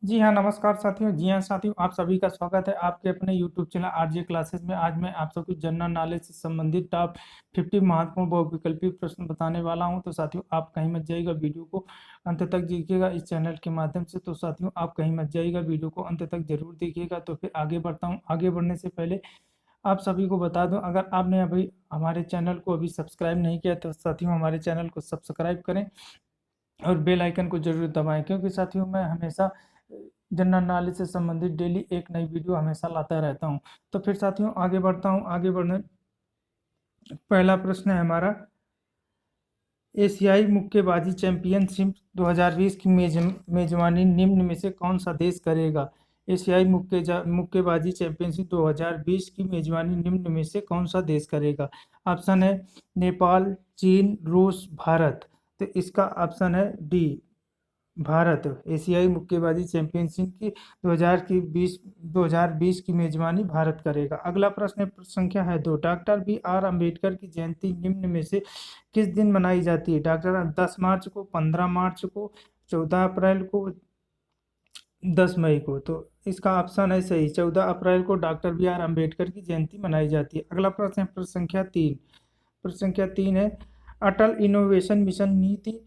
जी हाँ, नमस्कार साथियों। जी हाँ साथियों, आप सभी का स्वागत है आपके अपने यूट्यूब चैनल आरजे क्लासेस में। आज मैं आप सबको जनरल नॉलेज से संबंधित टॉप 50 महत्वपूर्ण बहुविकल्पी प्रश्न बताने वाला हूं। तो साथियों, आप कहीं मत जाइएगा, वीडियो को अंत तक देखिएगा इस चैनल के माध्यम से। तो साथियों, आप कहीं मत जाइएगा, वीडियो को अंत तक जरूर देखिएगा। तो फिर आगे बढ़ता हूँ। आगे बढ़ने से पहले आप सभी को बता दूं, अगर आपने अभी हमारे चैनल को अभी सब्सक्राइब नहीं किया तो साथियों हमारे चैनल को सब्सक्राइब करें और बेल आइकन को जरूर दबाएं, क्योंकि साथियों मैं हमेशा जनरल नॉलेज से संबंधित डेली एक नई वीडियो हमेशा लाता रहता हूं। तो फिर साथियों आगे बढ़ता हूं। आगे बढ़ने पहला प्रश्न है हमारा, एशियाई मुक्केबाजी चैंपियनशिप 2020 की मेजबानी निम्न में से कौन सा देश करेगा? एशियाई मुक्केबाजी चैंपियनशिप 2020 की मेजबानी निम्न में से कौन सा देश करेगा? ऑप्शन है नेपाल, चीन, रूस, भारत। तो इसका ऑप्शन है डी, भारत। एशियाई मुक्केबाजी चैंपियनशिप की 2020 की मेजबानी भारत करेगा। अगला प्रश्न है, प्रश्न संख्या है 2, डॉक्टर बी आर अम्बेडकर की जयंती निम्न में से किस दिन मनाई जाती है? डॉक्टर 10 मार्च को, 15 मार्च को, 14 अप्रैल को, 10 मई को। तो इसका ऑप्शन है सही, 14 अप्रैल को डॉक्टर बी आर अम्बेडकर की जयंती मनाई जाती है। अगला प्रश्न है, प्रश्न संख्या 3। प्रश्न संख्या 3 है, अटल इनोवेशन मिशन नीति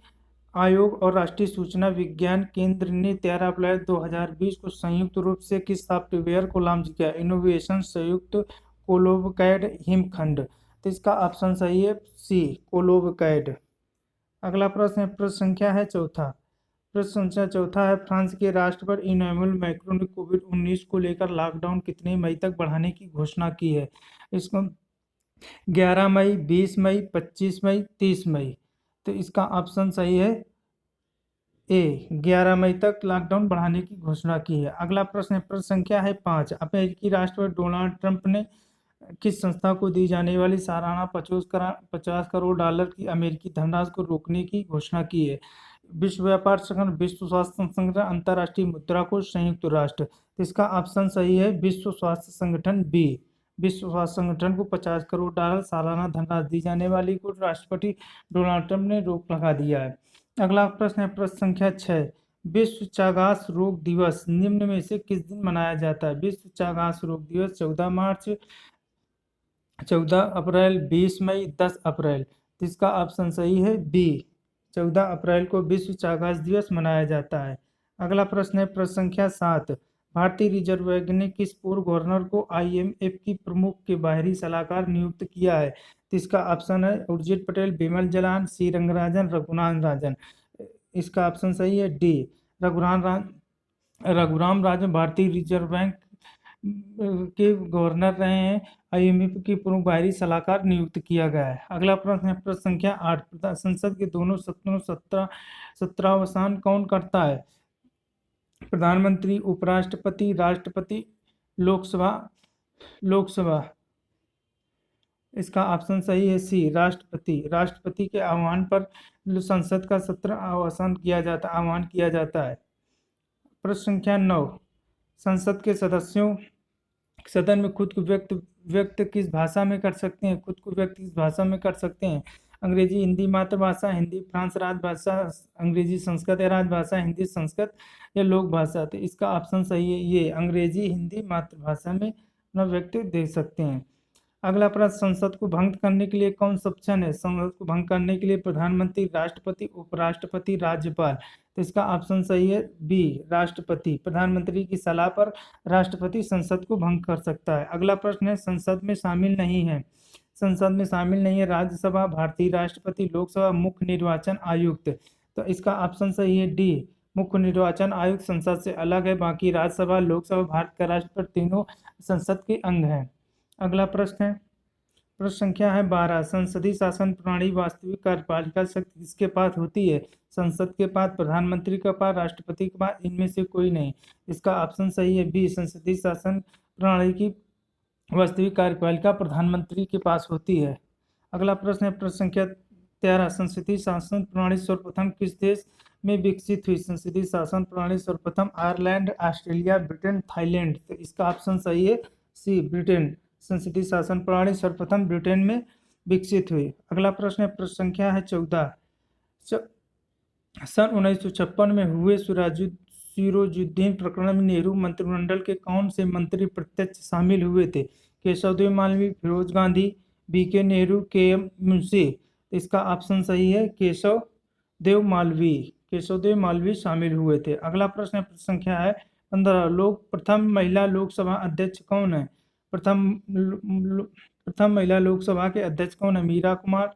आयोग और राष्ट्रीय सूचना विज्ञान केंद्र ने 13 अप्रैल 2020 को संयुक्त रूप से किस सॉफ्टवेयर को लॉन्च किया? इनोवेशन संयुक्त कोलोबकैड हिमखंड। तो इसका ऑप्शन सही है सी, कोलोबकैड। अगला प्रश्न है, प्रश्न संख्या है चौथा। प्रश्न संख्या चौथा है, फ्रांस के राष्ट्रपति इमैनुअल मैक्रों ने कोविड-19 को लेकर लॉकडाउन कितने मई तक बढ़ाने की घोषणा की है? इसको 11 मई, 20 मई, 25 मई, 30 मई। तो इसका ऑप्शन सही है ए, 11 मई तक लॉकडाउन बढ़ाने की घोषणा की है। अगला प्रश्न है, प्रश्न संख्या है 5। अमेरिकी राष्ट्रपति डोनाल्ड ट्रंप ने किस संस्था को दी जाने वाली सालाना 50 करोड़ डॉलर की अमेरिकी धनराशि को रोकने की घोषणा की है? विश्व व्यापार संगठन, विश्व स्वास्थ्य संगठन, अंतर्राष्ट्रीय मुद्रा कोष, संयुक्त राष्ट्र। तो इसका ऑप्शन सही है विश्व स्वास्थ्य संगठन बी। विश्व स्वास्थ्य संगठन को 50 करोड़ डॉलर सालाना धनराशि दी जाने वाली को राष्ट्रपति डोनाल्ड ट्रंप ने रोक लगा दिया है। अगला प्रश्न है, प्रश्न संख्या 6। विश्व चागास रोग दिवस निम्न में से किस दिन मनाया जाता है? विश्व चागास रोग दिवस 14 मार्च, 14 अप्रैल, 20 मई, 10 अप्रैल। तो इसका ऑप्शन सही है बी, 14 अप्रैल को विश्व चागास दिवस मनाया जाता है। अगला प्रश्न है, प्रश्न संख्या 7। भारतीय रिजर्व बैंक ने किस पूर्व गवर्नर को आईएमएफ की प्रमुख के बाहरी सलाहकार नियुक्त किया है? तो इसका ऑप्शन है उर्जित पटेल, बिमल जलान, सी रंगराजन, रघुनाथ राजन। इसका ऑप्शन सही है डी, रघुराम राजन भारतीय रिजर्व बैंक के गवर्नर रहे हैं। आईएमएफ की प्रमुख बाहरी सलाहकार नियुक्त किया गया है। अगला प्रश्न है, प्रश्न संख्या 8। संसद के दोनों सदनों सत्रावसान कौन करता है? प्रधानमंत्री, उपराष्ट्रपति, राष्ट्रपति, लोकसभा। लोकसभा। इसका ऑप्शन सही है सी, राष्ट्रपति। राष्ट्रपति के आह्वान पर संसद का सत्र आह्वान किया जाता है। प्रश्न संख्या 9। संसद के सदस्यों सदन में खुद को व्यक्त व्यक्त किस भाषा में कर सकते हैं? खुद को व्यक्त किस भाषा में कर सकते हैं? अंग्रेजी हिंदी मातृभाषा, हिंदी फ्रांस राजभाषा, अंग्रेजी संस्कृत या राजभाषा, हिंदी संस्कृत या लोक भाषा। तो इसका ऑप्शन सही है ये, अंग्रेजी हिंदी मातृभाषा में अपना व्यक्त दे सकते हैं। अगला प्रश्न, संसद को भंग करने के लिए कौन सक्षम है? संसद को भंग करने के लिए प्रधानमंत्री, राष्ट्रपति, उपराष्ट्रपति, राज्यपाल। तो इसका ऑप्शन सही है बी, राष्ट्रपति। प्रधानमंत्री की सलाह पर राष्ट्रपति संसद को भंग कर सकता है। अगला प्रश्न है, संसद में शामिल नहीं है। संसद में शामिल नहीं है राज्यसभा, भारतीय राष्ट्रपति, लोकसभा, मुख्य निर्वाचन आयुक्त। तो इसका ऑप्शन सही है डी, मुख्य निर्वाचन आयुक्त संसद से अलग है। बाकी राज्यसभा, लोकसभा, भारत का राष्ट्रपति तीनों संसद के अंग हैं। अगला प्रश्न है, प्रश्न संख्या है 12। संसदीय शासन प्रणाली वास्तविक कार्यपालिका शक्ति किसके पास होती है? संसद के पास, प्रधानमंत्री के पास, राष्ट्रपति के पास, इनमें से कोई नहीं। इसका ऑप्शन सही है बी, संसदीय शासन प्रणाली की वास्तविक कार्यपालिका प्रधानमंत्री के पास होती है। अगला प्रश्न है, प्रश्न संख्या 13। संसदीय शासन प्रणाली सर्वप्रथम किस देश में विकसित हुई? संसदीय शासन प्रणाली सर्वप्रथम आयरलैंड, ऑस्ट्रेलिया, ब्रिटेन, थाईलैंड। तो इसका ऑप्शन सही है सी, ब्रिटेन। संसदीय शासन प्रणाली सर्वप्रथम ब्रिटेन में विकसित हुई। अगला प्रश्न है, प्रश्न संख्या है 14। सन 1956 में हुए सिरोजुद्दीन प्रकरण में नेहरू मंत्रिमंडल के कौन से मंत्री प्रत्यक्ष शामिल हुए थे? Keshavdev Malviya, Firoz Gandhi, B K Nehru, K M. मुंशी। इसका ऑप्शन सही है केशवदेव मालवीय शामिल हुए थे। अगला प्रश्न संख्या है 15। प्रथम महिला लोकसभा अध्यक्ष कौन है? प्रथम महिला लोकसभा के अध्यक्ष कौन है? मीरा कुमार,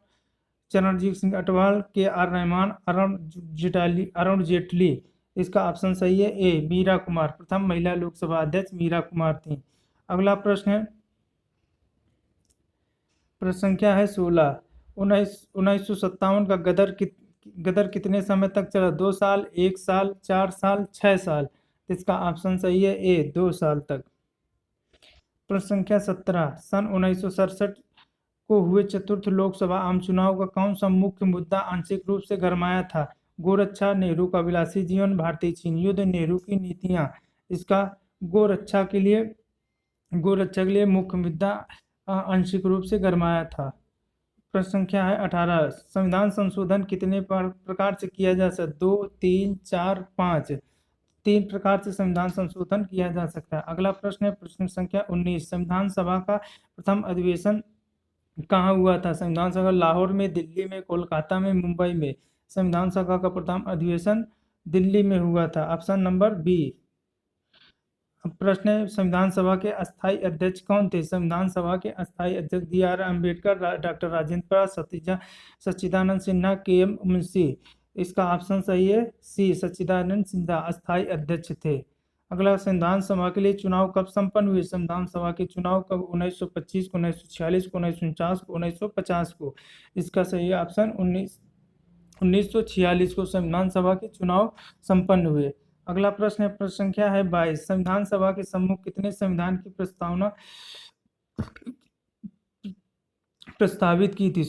चरणजीत सिंह अटवाल, के आर रहमान, अरुण जेटली। इसका ऑप्शन सही है ए, मीरा कुमार। प्रथम महिला लोकसभा अध्यक्ष मीरा कुमार थी। अगला प्रश्न है प्रश्न संख्या है 16। 1957 का गदर कितने समय तक चला? 2 साल, 1 साल, 4 साल, 6 साल। इसका ऑप्शन सही है ए, 2 साल तक। प्रश्न संख्या 17। सन 1967 को हुए चतुर्थ लोकसभा आम चुनाव का कौन सा मुख्य मुद्दा आंशिक रूप से गरमाया था? गोरक्षा, नेहरू का विलासी जीवन, भारतीय चीन युद्ध, नेहरू की नीतियां। इसका गोरक्षा के लिए मुख्य मुद्दा आंशिक रूप से गरमाया था। प्रश्न संख्या है 18। संविधान संशोधन कितने प्रकार से किया जा सकता है? 2, 3, 4, 5। 3 प्रकार से संविधान संशोधन किया जा सकता है। अगला प्रश्न है प्रश्न संख्या 19। संविधान सभा का प्रथम अधिवेशन कहाँ हुआ था? संविधान सभा लाहौर में, दिल्ली में, कोलकाता में, मुंबई में। संविधान सभा का प्रथम अधिवेशन दिल्ली में हुआ था। Option number B. प्रश्न है संविधान सभा के अस्थायी अध्यक्ष कौन थे? संविधान सभा के अस्थायी अध्यक्ष बी.आर. अम्बेडकर, डॉक्टर राजेंद्र प्रसाद, सच्चिदानंद सिन्हा, के.एम. मुंशी। इसका ऑप्शन सही है सी, सच्चिदानंद सिन्हा अस्थायी अध्यक्ष थे। अगला, संविधान सभा के लिए चुनाव कब संपन्न हुए? संविधान सभा के चुनाव कब? 1925 को, 1946 को, 1949 को, 1950 को। इसका सही ऑप्शन 1946 को संविधान सभा के चुनाव संपन्न हुए। अगला प्रश्न है प्रश्न संख्या है 22। संविधान सभा के सम्मुख कितने संविधान की प्रस्तावना प्रस्तावित की थी?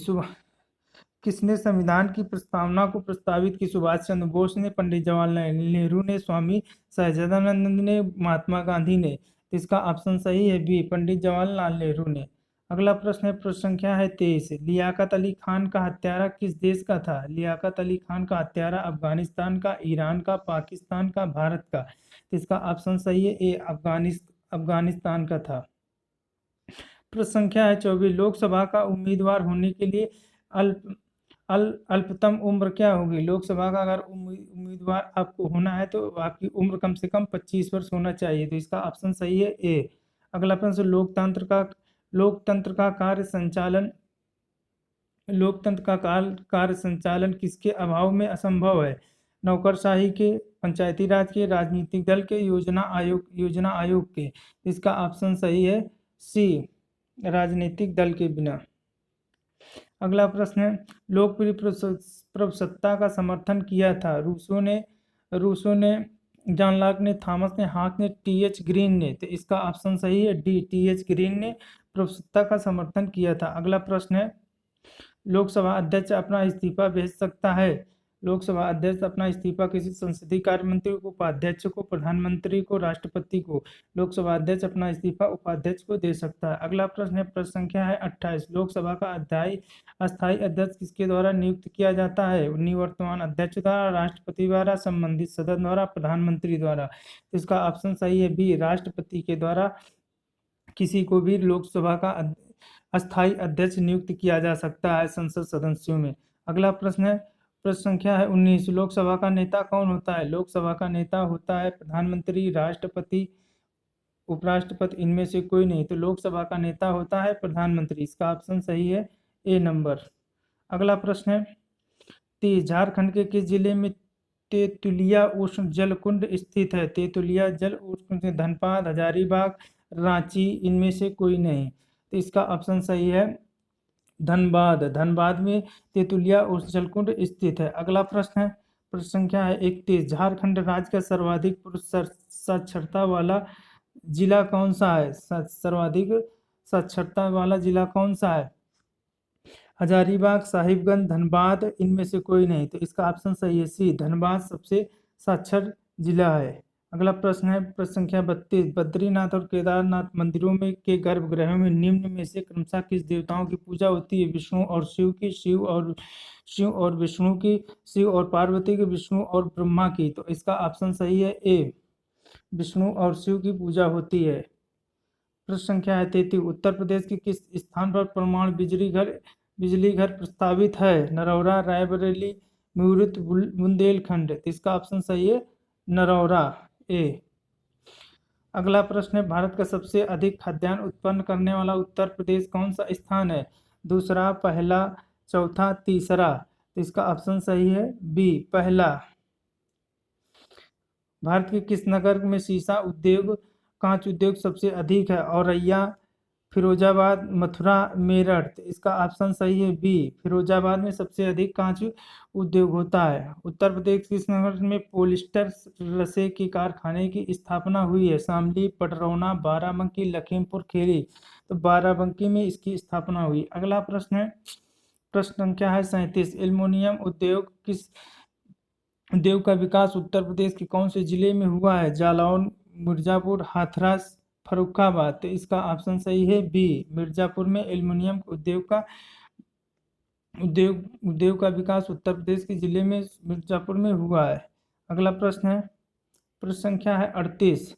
किसने संविधान की प्रस्तावना को प्रस्तावित की? सुभाष चंद्र बोस ने, पंडित जवाहरलाल नेहरू ने, स्वामी सहजानंद ने, महात्मा गांधी ने। इसका ऑप्शन सही है बी, पंडित जवाहरलाल नेहरू ने। अगला प्रश्न है प्रश्न संख्या है 23। लियाकत अली खान का हत्यारा किस देश का था? लियाकत अली खान का हत्यारा अफगानिस्तान का, ईरान का, पाकिस्तान का, भारत का। इसका ऑप्शन सही है ए, अफगानिस्तान का था। प्रश्न संख्या है 24। लोकसभा का उम्मीदवार होने के लिए अल्पतम उम्र क्या होगी? लोकसभा का अगर उम्मीदवार आपको होना है तो आपकी उम्र कम से कम 25 वर्ष होना चाहिए। तो इसका ऑप्शन सही है ए। अगला प्रश्न, लोकतंत्र का कार्य संचालन किसके अभाव में असंभव है? नौकरशाही के, पंचायती राज के, राजनीतिक दल के, योजना आयोग के। इसका ऑप्शन सही है सी, राजनीतिक दल के बिना। अगला प्रश्न है, लोकप्रिय प्रभुसत्ता का समर्थन किया था? रूसो ने, जॉन लॉक ने, थॉमस ने, हाक ने, टी.एच. ग्रीन ने। तो इसका ऑप्शन सही है डी, टी.एच. ग्रीन ने प्रभुसत्ता का समर्थन किया था। अगला प्रश्न है, लोकसभा अध्यक्ष अपना इस्तीफा भेज सकता है? लोकसभा अध्यक्ष अपना इस्तीफा किसी संसदीय कार्य मंत्री को, उपाध्यक्ष को, प्रधानमंत्री को, राष्ट्रपति को। लोकसभा अध्यक्ष अपना इस्तीफा उपाध्यक्ष को दे सकता है। अगला प्रश्न है प्रश्न संख्या है 28। लोकसभा का अस्थायी अध्यक्ष किसके द्वारा नियुक्त किया जाता है? निवर्तमान अध्यक्ष द्वारा, राष्ट्रपति द्वारा, संबंधित सदन द्वारा, प्रधानमंत्री द्वारा। इसका ऑप्शन सही है बी, राष्ट्रपति के द्वारा किसी को भी लोकसभा का अस्थायी अध्यक्ष नियुक्त किया जा सकता है संसद सदस्यों में। अगला प्रश्न है प्रश्न संख्या है 19। लोकसभा का नेता कौन होता है? लोकसभा का नेता होता है प्रधानमंत्री, राष्ट्रपति, उपराष्ट्रपति, इनमें से कोई नहीं। तो लोकसभा का नेता होता है प्रधानमंत्री। इसका ऑप्शन सही है ए नंबर। अगला प्रश्न है 30। झारखंड के किस जिले में तेतुलिया उष्ण जल कुंड स्थित है? तेतुलिया जल उष्ण, धनबाद, हजारीबाग, रांची, इनमें से कोई नहीं। तो इसका ऑप्शन सही है धनबाद में तेतुलिया उष्ण जल कुंड स्थित है। अगला प्रश्न है प्रश्न संख्या है 31। झारखंड राज्य का सर्वाधिक पुरुष साक्षरता वाला जिला कौन सा है? सर्वाधिक साक्षरता वाला जिला कौन सा है? हजारीबाग, साहिबगंज, धनबाद, इनमें से कोई नहीं। तो इसका ऑप्शन सही है सी, धनबाद सबसे साक्षर जिला है। अगला प्रश्न है प्रश्न संख्या 32। बद्रीनाथ और केदारनाथ मंदिरों में के गर्भगृहों में निम्न में से क्रमशः किस देवताओं की पूजा होती है? विष्णु और शिव की, शिव और विष्णु की, शिव और पार्वती की, विष्णु और ब्रह्मा की। तो इसका ऑप्शन सही है ए, विष्णु और शिव की पूजा होती है। प्रश्न संख्या है 33। उत्तर प्रदेश के किस स्थान पर परमाणु बिजली घर प्रस्तावित है? नरौरा, रायबरेली, मुहूर्त, बुंदेलखंड। तो इसका ऑप्शन सही है नरौरा, ए। अगला प्रश्न है भारत का सबसे अधिक खाद्यान्न उत्पन्न करने वाला उत्तर प्रदेश कौन सा स्थान है? दूसरा, पहला, चौथा, तीसरा। तो इसका ऑप्शन सही है बी, पहला। भारत के किस नगर में शीशा उद्योग, कांच उद्योग सबसे अधिक है? औरैया, फिरोजाबाद, मथुरा, मेरठ। इसका ऑप्शन सही है बी, फिरोजाबाद में सबसे अधिक कांच उद्योग होता है। उत्तर प्रदेश के किस नगर में पॉलिस्टर रस्से के कारखाने की स्थापना हुई है? शामली, पटरौना, बाराबंकी, लखीमपुर खीरी। तो बाराबंकी में इसकी स्थापना हुई। अगला प्रश्न है प्रश्न संख्या है 37। एल्युमिनियम उद्योग का विकास उत्तर प्रदेश के कौन से जिले में हुआ है? जालौन, मिर्जापुर, हाथरस, फर्रुखाबाद। तो इसका ऑप्शन सही है बी, मिर्जापुर में एल्युमिनियम उद्योग का विकास उत्तर प्रदेश के जिले में मिर्जापुर में हुआ है। अगला प्रश्न है प्रश्न संख्या है 38।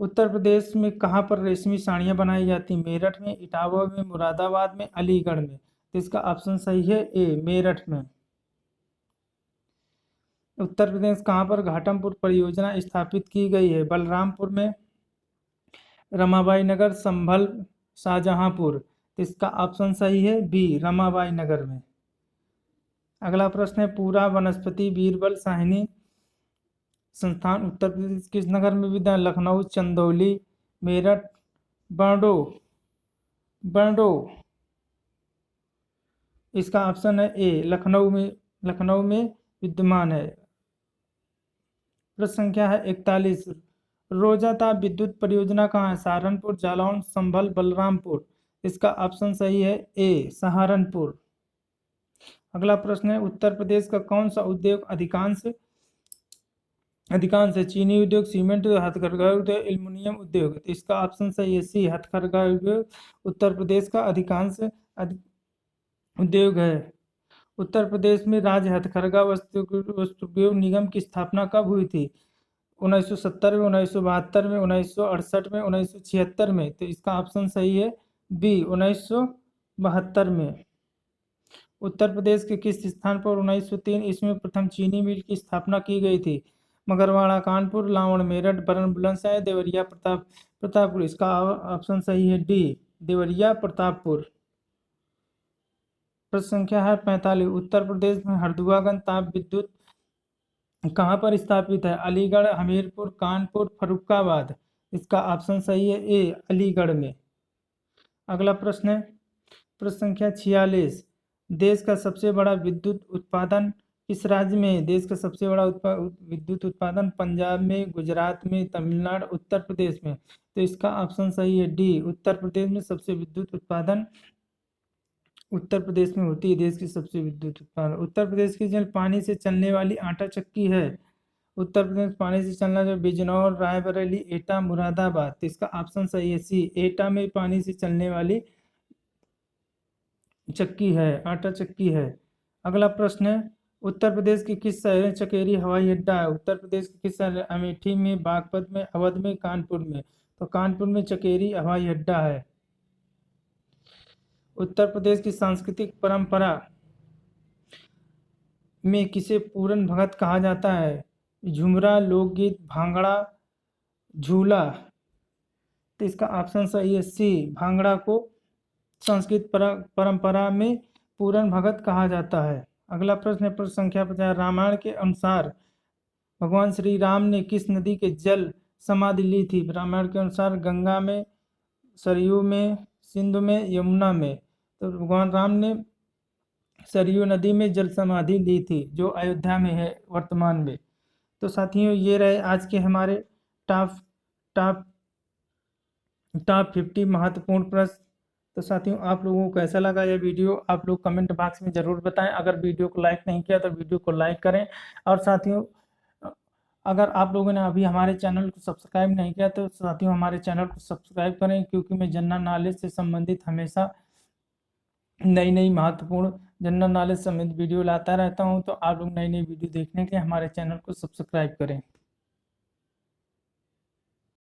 उत्तर प्रदेश में कहाँ पर रेशमी साड़ियाँ बनाई जाती? मेरठ में, इटावा में, मुरादाबाद में, अलीगढ़ में। तो इसका ऑप्शन सही है ए, मेरठ में। उत्तर प्रदेश कहाँ पर घाटमपुर परियोजना स्थापित की गई है? बलरामपुर में, रमाबाई नगर, संभल, शाहजहांपुर। तो इसका ऑप्शन सही है बी, रमाबाई नगर में। अगला प्रश्न है पूरा वनस्पति बीरबल साहनी संस्थान उत्तर प्रदेश किस नगर में विद्या? लखनऊ, चंदौली, मेरठ, बर्डो। इसका ऑप्शन है ए, लखनऊ में विद्यमान है। प्रश्न संख्या है 41। रोजाताप विद्युत परियोजना कहाँ है? सहारनपुर, जालौन, संभल, बलरामपुर। इसका ऑप्शन सही है ए, सहारनपुर। अगला प्रश्न है उत्तर प्रदेश का कौन सा उद्योग अधिकांश है? चीनी उद्योग, सीमेंट उद्योग, हथकरघा उद्योग, एल्युमिनियम उद्योग। तो इसका ऑप्शन सही है सी, हथकरघा उद्योग उत्तर प्रदेश का अधिकांश उद्योग है। उत्तर प्रदेश में राज्य हथकरघा वस्तु उद्योग निगम की स्थापना कब हुई थी? 1970 में, 1972 में, 1968 में, 1976 में। तो इसका ऑप्शन सही है बी, 1972 में। उत्तर प्रदेश के किस स्थान पर 1903 ईस्वी में प्रथम चीनी मिल की स्थापना की गई थी? मगरवाड़ा, कानपुर, लावण, मेरठ, बरन, बुलंदशहर, देवरिया, प्रतापपुर। इसका ऑप्शन सही है डी, देवरिया, प्रतापपुर। प्रश्न संख्या है 45। उत्तर प्रदेश में हरदुआगंज ताप विद्युत कहाँ पर स्थापित है? अलीगढ़, हमीरपुर, कानपुर, फर्रुखाबाद। इसका ऑप्शन सही है ए, अलीगढ़ में। अगला प्रश्न है प्रश्न संख्या 46। देश का सबसे बड़ा विद्युत उत्पादन किस राज्य में है? देश का सबसे बड़ा विद्युत उत्पादन पंजाब में, गुजरात में, तमिलनाडु, उत्तर प्रदेश में। तो इसका ऑप्शन सही है डी, उत्तर प्रदेश में सबसे विद्युत उत्पादन उत्तर प्रदेश में होती है। देश की सबसे विद्युत उत्पादन। उत्तर प्रदेश की जल पानी से चलने वाली आटा चक्की है? उत्तर प्रदेश पानी से चलना जो बिजनौर, रायबरेली, एटा, मुरादाबाद। तो इसका ऑप्शन सही है सी, एटा में पानी से चलने वाली चक्की है, आटा चक्की है। अगला प्रश्न है उत्तर प्रदेश के किस शहर में चकेरी हवाई अड्डा है? उत्तर प्रदेश के किस शहर? अमेठी में, बागपत में, अवध में, कानपुर में। तो कानपुर में चकेरी हवाई अड्डा है। उत्तर प्रदेश की सांस्कृतिक परंपरा में किसे पूरन भगत कहा जाता है? झुमरा, लोकगीत, भांगड़ा, झूला। तो इसका ऑप्शन सही है सी, भांगड़ा को संस्कृत परंपरा में पूरन भगत कहा जाता है। अगला प्रश्न है प्रश्न संख्या 50। रामायण के अनुसार भगवान श्री राम ने किस नदी के जल समाधि ली थी? रामायण के अनुसार गंगा में, सरयू में, सिंधु में, यमुना में। तो भगवान राम ने सरयू नदी में जल समाधि ली थी, जो अयोध्या में है वर्तमान में। तो साथियों ये रहे आज के हमारे टॉप टॉप टॉप 50 महत्वपूर्ण प्रश्न। तो साथियों आप लोगों को कैसा लगा यह वीडियो, आप लोग कमेंट बॉक्स में ज़रूर बताएं। अगर वीडियो को लाइक नहीं किया तो वीडियो को लाइक करें। और साथियों अगर आप लोगों ने अभी हमारे चैनल को सब्सक्राइब नहीं किया तो साथियों हमारे चैनल को सब्सक्राइब करें, क्योंकि मैं जनरल नॉलेज से संबंधित हमेशा नई नई महत्वपूर्ण जनरल नॉलेज संबंधित वीडियो लाता रहता हूं। तो आप लोग नई नई वीडियो देखने के लिए हमारे चैनल को सब्सक्राइब करें।